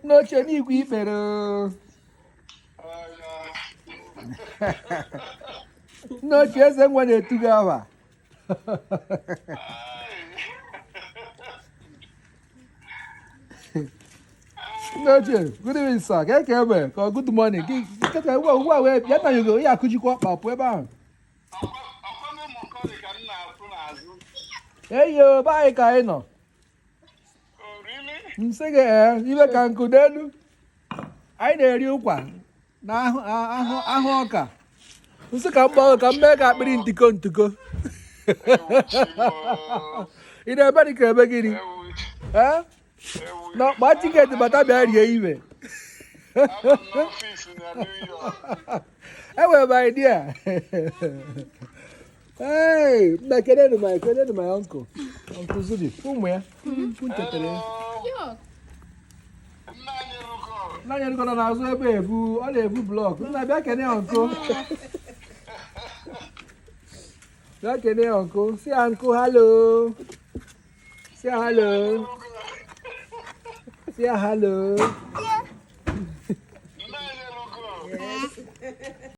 N'oche n'igwe ikpere. N'oche Ezenwa na-etu gị awa. N'oche, good evening sir. Ka ebe ka good morning. Kete ugbu wee bịa na yogo ya akụjikwa ọkpa pụ ebe ahụ. Eyo, bye ka anyị nọ. Nsị gị ibe ka nkụ n'elu. Anyị na-eri ụkwa na ahụ ọka. Nsị ka mgbanwe ka mmee ka akpịrị ntiko. Ị na-ebe dị ka ebe gịnị? No, my ticket but I bury even. I will my dear. Hey, my uncle. Uncle Zudi. Where? Now you're gonna ask a baby, all a block. I back any uncle. Back any uncle. Say uncle, hello. Say hello. Say hello. Yes.